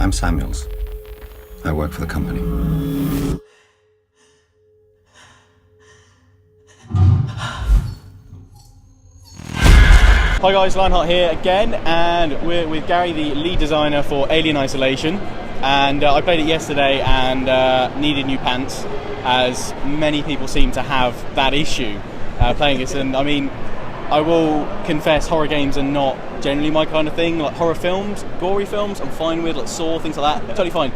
I'm Samuels. I work for the company. Hi guys, Lionheart here again, and we're with Gary, the lead designer for Alien Isolation. And I played it yesterday and needed new pants, as many people seem to have that issue playing this. And I mean, I will confess, horror games are not generally my kind of thing. Like horror films, gory films, I'm fine with, like Saw, things like that, totally fine.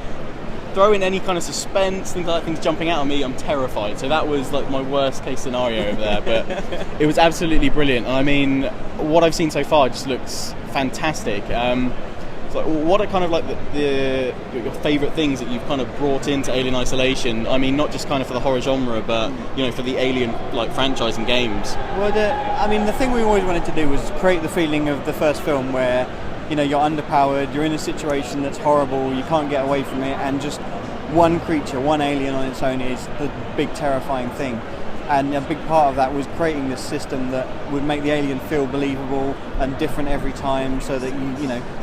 Throw in any kind of suspense, things like that, things jumping out at me, I'm terrified. So that was like my worst case scenario over there, but it was absolutely brilliant. And I mean, what I've seen so far just looks fantastic. So what are kind of like your favourite things that you've kind of brought into Alien Isolation? I mean, not just kind of for the horror genre, but you know, for the Alien like franchise and games. Well, the thing we always wanted to do was create the feeling of the first film, where you know you're underpowered, you're in a situation that's horrible, you can't get away from it, and just one creature, one alien on its own is the big terrifying thing. And a big part of that was creating this system that would make the alien feel believable and different every time, so that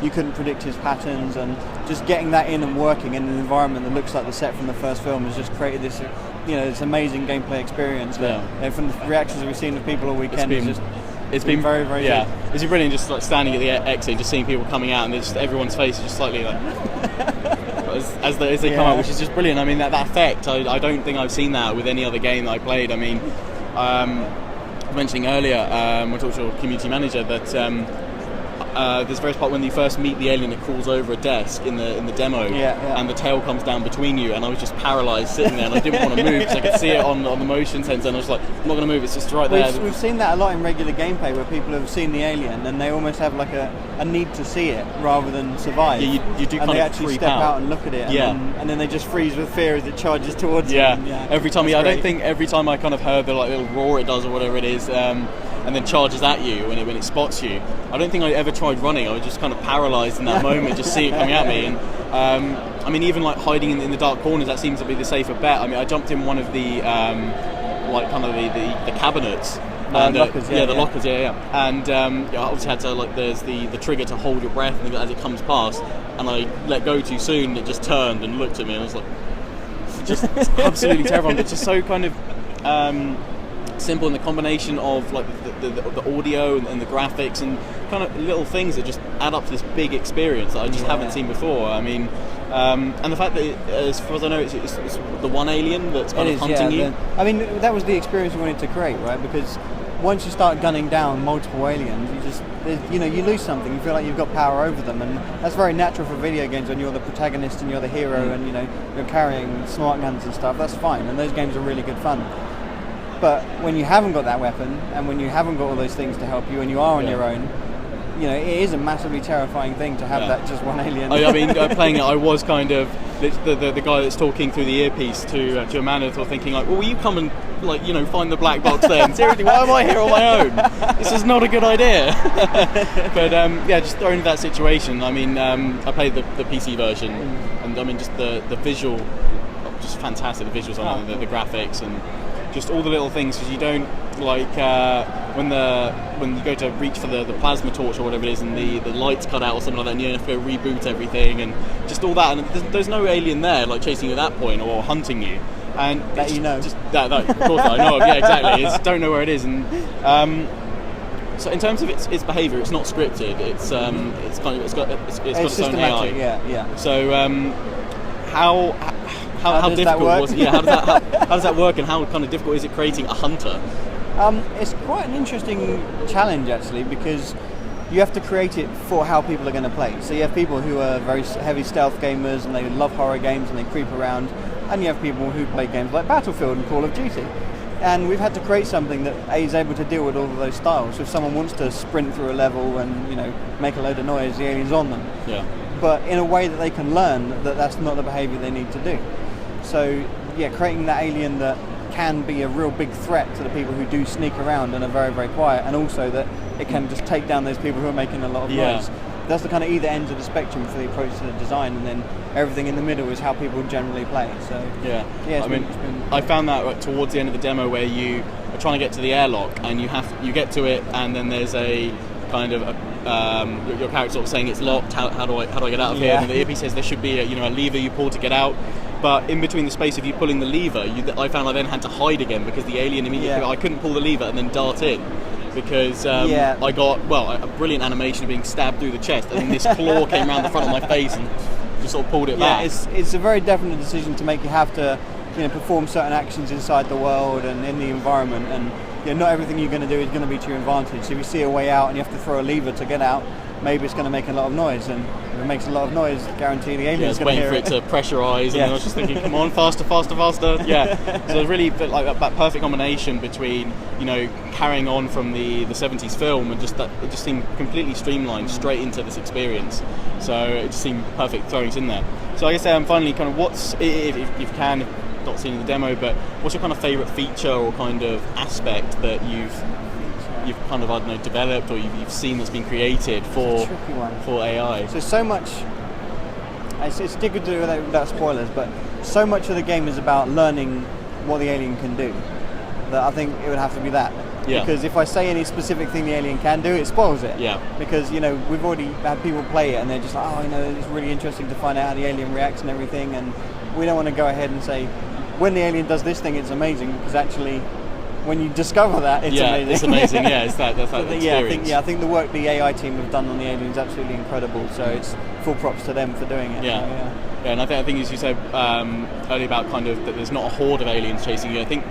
you couldn't predict his patterns, and just getting that in and working in an environment that looks like the set from the first film has just created this, this amazing gameplay experience. That, from the reactions we've seen of people all weekend, it's been very, very good. It's been brilliant, just like standing at the exit, just seeing people coming out, and just everyone's face is just slightly like as they come out, which is just brilliant. I mean, that effect, I don't think I've seen that with any other game that I played. I mean, I was mentioning earlier, we talked to your community manager, that there's various part when you first meet the alien that crawls over a desk in the demo, and the tail comes down between you, and I was just paralysed sitting there, and I didn't want to move because I could see it on the motion sensor, and I was like, I'm not going to move, it's just right there. We've seen that a lot in regular gameplay, where people have seen the alien and they almost have like a need to see it rather than survive. Yeah, you do kind and they of actually freak step out and look at it, and then they just freeze with fear as it charges towards them. Every time, I don't think every time I kind of heard the like little roar it does or whatever it is, and then charges at you when it spots you. I don't think I ever tried running. I was just kind of paralysed in that moment, just seeing it coming at me. And I mean, even like hiding in the dark corners, that seems to be the safer bet. I mean, I jumped in one of the like kind of the cabinets. And, lockers, the lockers, and obviously had to there's the trigger to hold your breath as it comes past, and I let go too soon, and it just turned and looked at me, and I was like, just absolutely terrifying. It's just so kind of simple, in the combination of like the audio and the graphics and kind of little things that just add up to this big experience that I just haven't seen before. I mean, and the fact that as far as I know, it's the one alien that's kind of hunting you. I mean, that was the experience we wanted to create, right? Because once you start gunning down multiple aliens, you lose something. You feel like you've got power over them, and that's very natural for video games when you're the protagonist and you're the hero, and you're carrying smart guns and stuff. That's fine, and those games are really good fun. But when you haven't got that weapon, and when you haven't got all those things to help you, and you are on your own, it is a massively terrifying thing to have that just one alien. I mean, playing it, I was kind of the guy that's talking through the earpiece to a Manith, or thinking like, well, will you come and find the black box then? Seriously, why am I here on my own? This is not a good idea. But just thrown into that situation. I mean, I played the PC version, and I mean, just the visual, just fantastic. The visuals on it, the graphics, and just all the little things, because you don't when you go to reach for the plasma torch or whatever it is, and the lights cut out or something like that, and you have to go reboot everything and just all that, and there's no alien there like chasing you at that point or hunting you, and that that of course I know of, exactly. It's don't know where it is, and so in terms of its behaviour, it's not scripted. It's got its own AI. So how difficult was it? How does that work, and how kind of difficult is it creating a hunter? It's quite an interesting challenge, actually, because you have to create it for how people are going to play. So you have people who are very heavy stealth gamers and they love horror games and they creep around, and you have people who play games like Battlefield and Call of Duty. And we've had to create something that is able to deal with all of those styles. So if someone wants to sprint through a level and make a load of noise, the alien's on them. But in a way that they can learn that that's not the behaviour they need to do. So creating that alien that can be a real big threat to the people who do sneak around and are very, very quiet, and also that it can just take down those people who are making a lot of noise. That's the kind of either ends of the spectrum for the approach to the design, and then everything in the middle is how people generally play. So I found that towards the end of the demo, where you are trying to get to the airlock, and you get to it, and then there's a kind of your character sort of saying it's locked. How do I get out of here? And the earpiece says there should be a lever you pull to get out. But in between the space of you pulling the lever, I found I then had to hide again because the alien immediately I couldn't pull the lever and then dart in. Because I got a brilliant animation of being stabbed through the chest, and then this claw came around the front of my face and just sort of pulled it back. It's a very definite decision to make. You have to perform certain actions inside the world and in the environment, and not everything you're going to do is going to be to your advantage. So if you see a way out and you have to throw a lever to get out, maybe it's going to make a lot of noise, and if it makes a lot of noise, guarantee the alien's going to hear it. Waiting for it to pressurise, and I was just thinking, come on, faster. So it really felt like that perfect combination between carrying on from the 70s film, and it just seemed completely streamlined straight into this experience. So it just seemed perfect throwing it in there. So I guess finally, kind of what's, if you can, not seen the demo, but what's your kind of favourite feature or kind of aspect that you've kind of, I don't know, developed or you've seen that's been created for AI? So much, it's difficult to do without spoilers, but so much of the game is about learning what the alien can do, that I think it would have to be that. Yeah. Because if I say any specific thing the alien can do, it spoils it. Yeah. Because we've already had people play it and they're just like, it's really interesting to find out how the alien reacts and everything, and we don't want to go ahead and say, when the alien does this thing, it's amazing, because actually, when you discover that, it's amazing. It's amazing. That's that experience. I think the work the AI team have done on the alien is absolutely incredible. So it's full props to them for doing it. And I think as you said earlier about kind of that there's not a horde of aliens chasing you. I think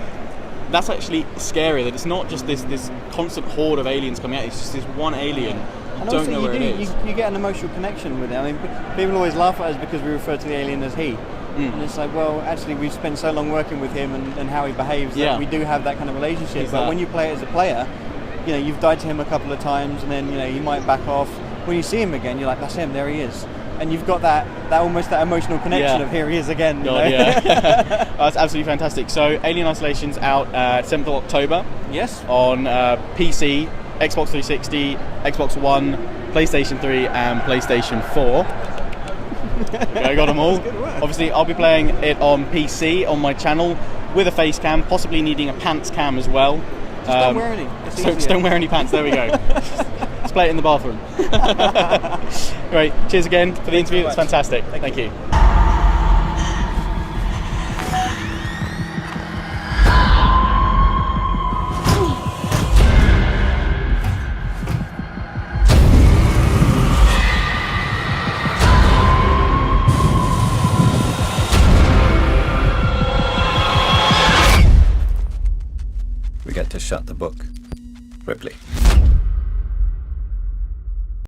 that's actually scary. That it's not just this constant horde of aliens coming at you. It's just this one alien. You don't know where it is. You get an emotional connection with it. I mean, people always laugh at us because we refer to the alien as he. And it's like, well, actually, we've spent so long working with him and how he behaves that we do have that kind of relationship. But when you play it as a player, you've died to him a couple of times, and then he might back off. When you see him again, you're like, that's him, there he is, and you've got that almost that emotional connection of here he is again. That's absolutely fantastic. So, Alien Isolation's out 7th of October. Yes. On PC, Xbox 360, Xbox One, PlayStation 3, and PlayStation 4. I got them all. Obviously, I'll be playing it on PC on my channel with a face cam, possibly needing a pants cam as well. Just don't wear any. Just don't wear any pants. There we go. Let's play it in the bathroom. Great. Cheers again for the interview. That's fantastic. Thank you. We get to shut the book. Ripley.